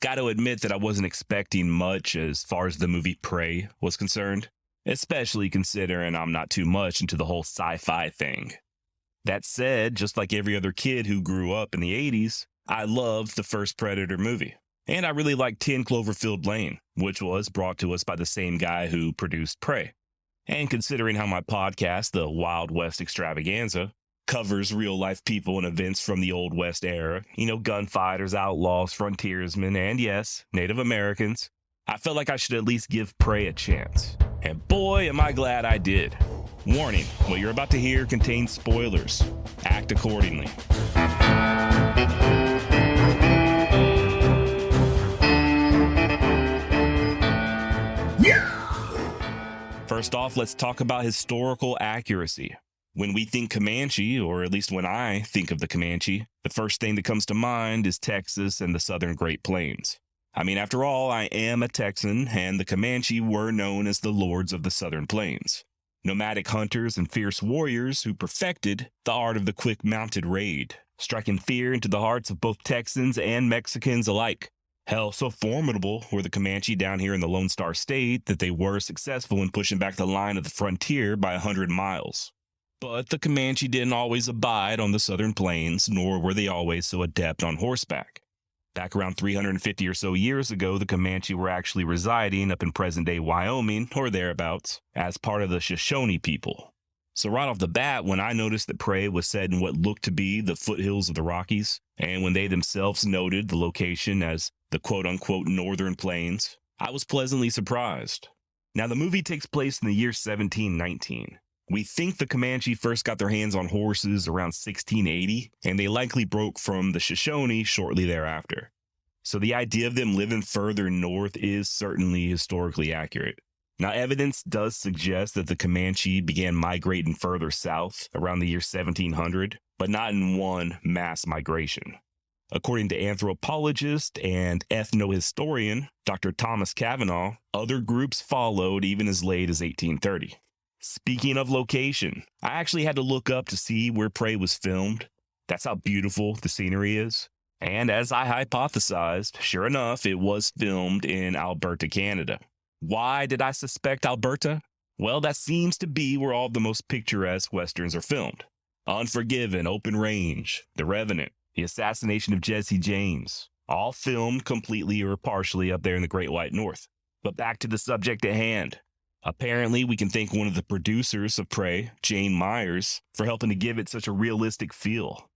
Got to admit that I wasn't expecting much as far as the movie Prey was concerned, especially considering I'm not too much into the whole sci-fi thing. That said, just like every other kid who grew up in the 80s, I loved the first Predator movie. And I really liked 10 Cloverfield Lane, which was brought to us by the same guy who produced Prey. And considering how my podcast, The Wild West Extravaganza, covers real life people and events from the Old West era, gunfighters, outlaws, frontiersmen, and yes, Native Americans, I felt like I should at least give Prey a chance. And boy, am I glad I did. Warning, what you're about to hear contains spoilers. Act accordingly. First off, let's talk about historical accuracy. When we think Comanche, or at least when I think of the Comanche, the first thing that comes to mind is Texas and the southern Great Plains. I mean, after all, I am a Texan, and the Comanche were known as the lords of the southern plains. Nomadic hunters and fierce warriors who perfected the art of the quick mounted raid, striking fear into the hearts of both Texans and Mexicans alike. Hell, so formidable were the Comanche down here in the Lone Star State that they were successful in pushing back the line of the frontier by 100 miles. But the Comanche didn't always abide on the southern plains, nor were they always so adept on horseback. Back around 350 or so years ago, the Comanche were actually residing up in present-day Wyoming, or thereabouts, as part of the Shoshone people. So right off the bat, when I noticed that Prey was set in what looked to be the foothills of the Rockies, and when they themselves noted the location as the quote-unquote northern plains, I was pleasantly surprised. Now, the movie takes place in the year 1719. We think the Comanche first got their hands on horses around 1680, and they likely broke from the Shoshone shortly thereafter. So the idea of them living further north is certainly historically accurate. Now, evidence does suggest that the Comanche began migrating further south around the year 1700, but not in one mass migration. According to anthropologist and ethnohistorian Dr. Thomas Cavanaugh, other groups followed even as late as 1830. Speaking of location, I actually had to look up to see where Prey was filmed. That's how beautiful the scenery is. And as I hypothesized, sure enough, it was filmed in Alberta, Canada. Why did I suspect Alberta? Well, that seems to be where all the most picturesque westerns are filmed. Unforgiven, Open Range, The Revenant, The Assassination of Jesse James, all filmed completely or partially up there in the Great White North. But back to the subject at hand. Apparently, we can thank one of the producers of Prey, Jane Myers, for helping to give it such a realistic feel.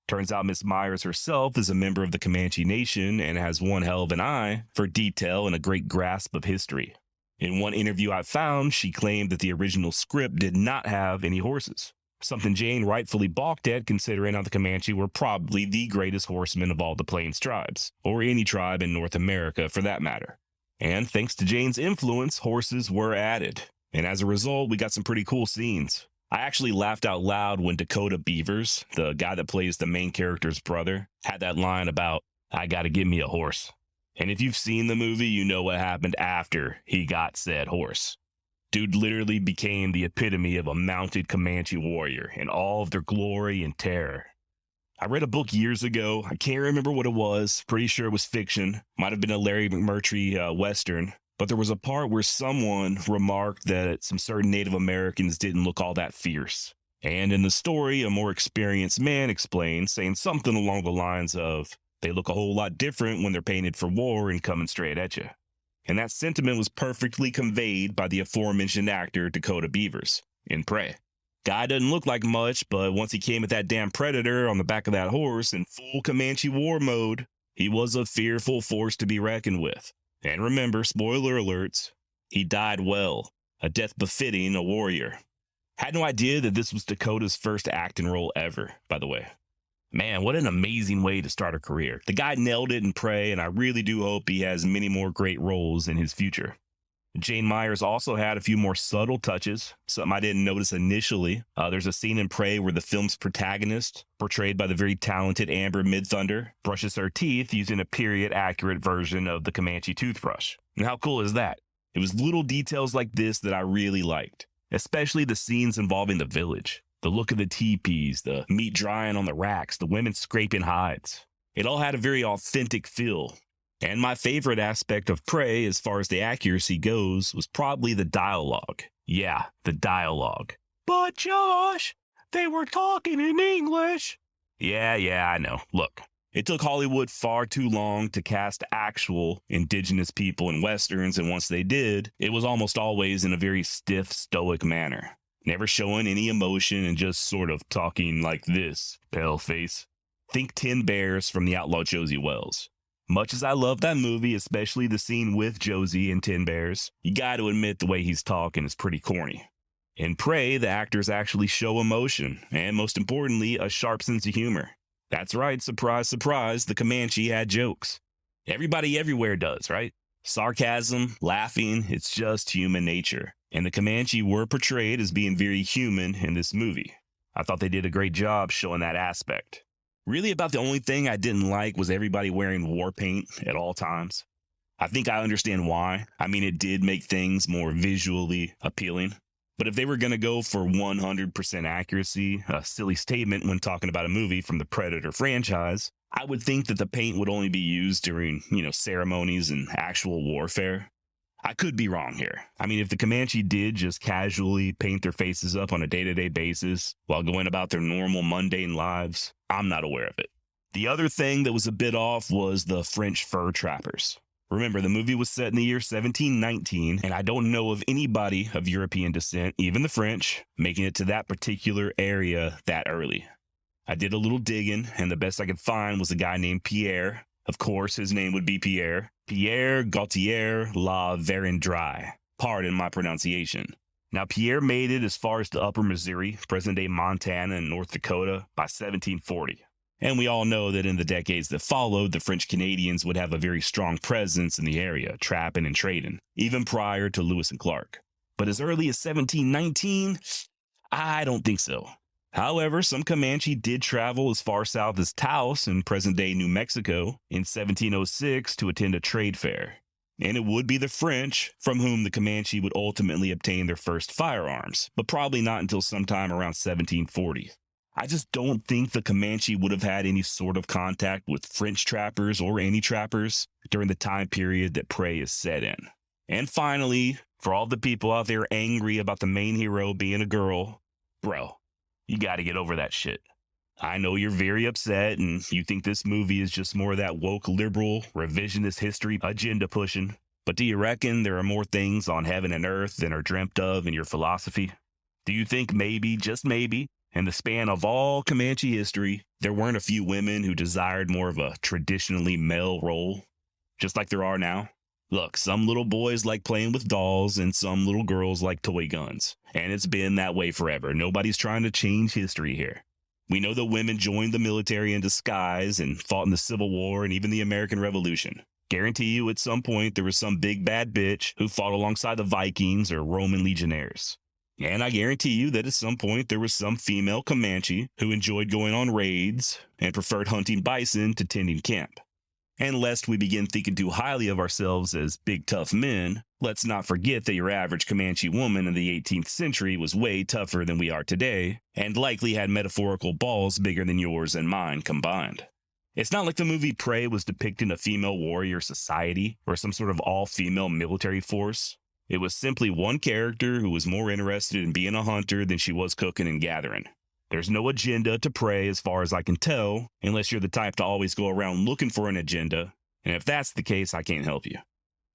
Turns out Miss Myers herself is a member of the Comanche Nation and has one hell of an eye for detail and a great grasp of history. In one interview I found, she claimed that the original script did not have any horses, something Jane rightfully balked at considering how the Comanche were probably the greatest horsemen of all the Plains tribes, or any tribe in North America for that matter. And thanks to Jane's influence, horses were added. And as a result, we got some pretty cool scenes. I actually laughed out loud when Dakota Beavers, the guy that plays the main character's brother, had that line about, "I gotta get me a horse." And if you've seen the movie, you know what happened after he got said horse. Dude literally became the epitome of a mounted Comanche warrior in all of their glory and terror. I read a book years ago. I can't remember what it was. Pretty sure it was fiction. Might have been a Larry McMurtry Western. But there was a part where someone remarked that some certain Native Americans didn't look all that fierce. And in the story, a more experienced man explained, saying something along the lines of, they look a whole lot different when they're painted for war and coming straight at you. And that sentiment was perfectly conveyed by the aforementioned actor Dakota Beavers in Prey. Guy doesn't look like much, but once he came with that damn predator on the back of that horse in full Comanche war mode, he was a fearful force to be reckoned with. And remember, spoiler alerts, he died well, a death befitting a warrior. Had no idea that this was Dakota's first acting role ever, by the way. Man, what an amazing way to start a career. The guy nailed it in Prey, and I really do hope he has many more great roles in his future. Jane Myers also had a few more subtle touches, something I didn't notice initially. There's a scene in Prey where the film's protagonist, portrayed by the very talented Amber Midthunder, brushes her teeth using a period-accurate version of the Comanche toothbrush. And how cool is that? It was little details like this that I really liked, especially the scenes involving the village. The look of the teepees, the meat drying on the racks, the women scraping hides. It all had a very authentic feel. And my favorite aspect of Prey, as far as the accuracy goes, was probably the dialogue. Yeah, the dialogue. But Josh, they were talking in English. Yeah, I know. Look, it took Hollywood far too long to cast actual indigenous people in westerns, and once they did, it was almost always in a very stiff, stoic manner, never showing any emotion and just sort of talking like this, paleface. Think 10 Bears from the outlaw Josie Wells. Much as I love that movie, especially the scene with Josie and 10 Bears, you gotta admit the way he's talking is pretty corny. In Prey, the actors actually show emotion, and most importantly, a sharp sense of humor. That's right, surprise, surprise, the Comanche had jokes. Everybody everywhere does, right? Sarcasm, laughing, it's just human nature. And the Comanche were portrayed as being very human in this movie. I thought they did a great job showing that aspect. Really, about the only thing I didn't like was everybody wearing war paint at all times. I think I understand why. I mean, it did make things more visually appealing. But if they were going to go for 100% accuracy, a silly statement when talking about a movie from the Predator franchise, I would think that the paint would only be used during, ceremonies and actual warfare. I could be wrong here. I mean, if the Comanche did just casually paint their faces up on a day-to-day basis while going about their normal mundane lives, I'm not aware of it. The other thing that was a bit off was the French fur trappers. Remember, the movie was set in the year 1719, and I don't know of anybody of European descent, even the French, making it to that particular area that early. I did a little digging, and the best I could find was a guy named Pierre. Of course, his name would be Pierre. Pierre Gaultier La Vérendrye. Pardon my pronunciation. Now, Pierre made it as far as the upper Missouri, present-day Montana and North Dakota, by 1740. And we all know that in the decades that followed, the French Canadians would have a very strong presence in the area, trapping and trading, even prior to Lewis and Clark. But as early as 1719, I don't think so. However, some Comanche did travel as far south as Taos in present-day New Mexico in 1706 to attend a trade fair. And it would be the French from whom the Comanche would ultimately obtain their first firearms, but probably not until sometime around 1740. I just don't think the Comanche would have had any sort of contact with French trappers or any trappers during the time period that Prey is set in. And finally, for all the people out there angry about the main hero being a girl, bro, you gotta get over that shit. I know you're very upset and you think this movie is just more of that woke liberal revisionist history agenda pushing, but do you reckon there are more things on heaven and earth than are dreamt of in your philosophy? Do you think maybe, just maybe, in the span of all Comanche history, there weren't a few women who desired more of a traditionally male role, just like there are now? Look, some little boys like playing with dolls and some little girls like toy guns, and it's been that way forever. Nobody's trying to change history here. We know that women joined the military in disguise and fought in the Civil War and even the American Revolution. Guarantee you at some point there was some big bad bitch who fought alongside the Vikings or Roman legionnaires. And I guarantee you that at some point there was some female Comanche who enjoyed going on raids and preferred hunting bison to tending camp. And lest we begin thinking too highly of ourselves as big tough men, let's not forget that your average Comanche woman in the 18th century was way tougher than we are today, and likely had metaphorical balls bigger than yours and mine combined. It's not like the movie Prey was depicting a female warrior society or some sort of all-female military force. It was simply one character who was more interested in being a hunter than she was cooking and gathering. There's no agenda to Prey as far as I can tell, unless you're the type to always go around looking for an agenda, and if that's the case, I can't help you.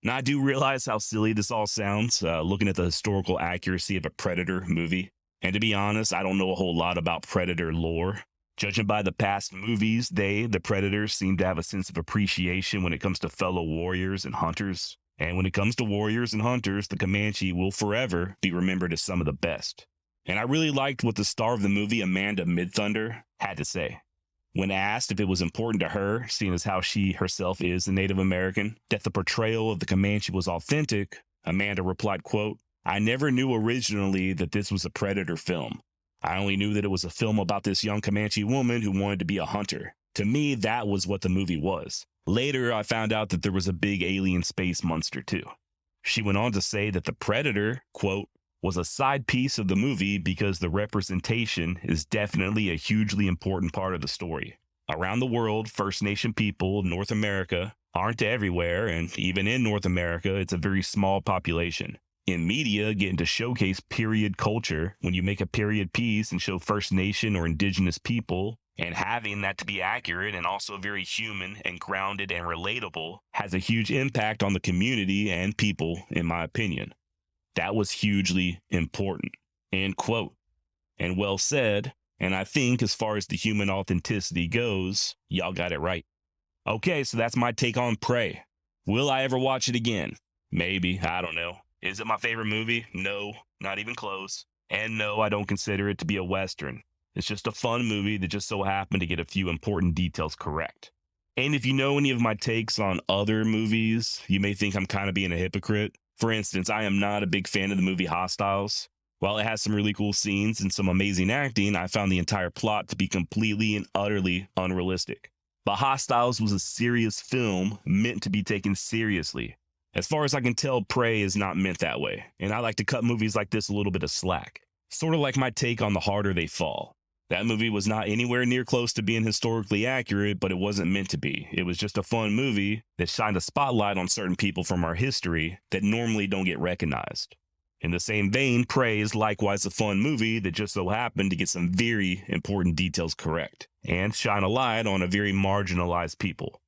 Now, I do realize how silly this all sounds, looking at the historical accuracy of a Predator movie, and to be honest, I don't know a whole lot about Predator lore. Judging by the past movies, the Predators, seem to have a sense of appreciation when it comes to fellow warriors and hunters. And when it comes to warriors and hunters, the Comanche will forever be remembered as some of the best. And I really liked what the star of the movie, Amanda Midthunder, had to say. When asked if it was important to her, seeing as how she herself is a Native American, that the portrayal of the Comanche was authentic, Amanda replied, quote, "I never knew originally that this was a Predator film. I only knew that it was a film about this young Comanche woman who wanted to be a hunter. To me, that was what the movie was. Later, I found out that there was a big alien space monster too." She went on to say that the Predator, quote, "was a side piece of the movie because the representation is definitely a hugely important part of the story. Around the world, First Nation people, North America, aren't everywhere, and even in North America, it's a very small population. In media, getting to showcase period culture, when you make a period piece and show First Nation or Indigenous people, and having that to be accurate and also very human and grounded and relatable, has a huge impact on the community and people, in my opinion. That was hugely important. End quote. And well said. And I think as far as the human authenticity goes, y'all got it right. Okay, so that's my take on Prey. Will I ever watch it again? Maybe, I don't know. Is it my favorite movie? No, not even close. And no, I don't consider it to be a Western. It's just a fun movie that just so happened to get a few important details correct. And if you know any of my takes on other movies, you may think I'm kind of being a hypocrite. For instance, I am not a big fan of the movie Hostiles. While it has some really cool scenes and some amazing acting, I found the entire plot to be completely and utterly unrealistic. But Hostiles was a serious film meant to be taken seriously. As far as I can tell, Prey is not meant that way, and I like to cut movies like this a little bit of slack. Sort of like my take on The Harder They Fall. That movie was not anywhere near close to being historically accurate, but it wasn't meant to be. It was just a fun movie that shined a spotlight on certain people from our history that normally don't get recognized. In the same vein, Prey is likewise a fun movie that just so happened to get some very important details correct and shine a light on a very marginalized people.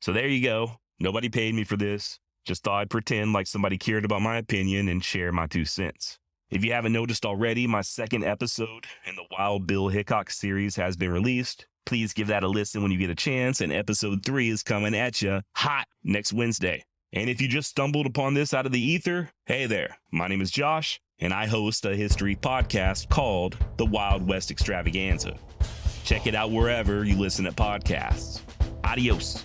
So there you go. Nobody paid me for this. Just thought I'd pretend like somebody cared about my opinion and share my 2 cents. If you haven't noticed already, my second episode in the Wild Bill Hickok series has been released. Please give that a listen when you get a chance, and episode 3 is coming at you hot next Wednesday. And if you just stumbled upon this out of the ether, hey there, my name is Josh, and I host a history podcast called The Wild West Extravaganza. Check it out wherever you listen to podcasts. Adios.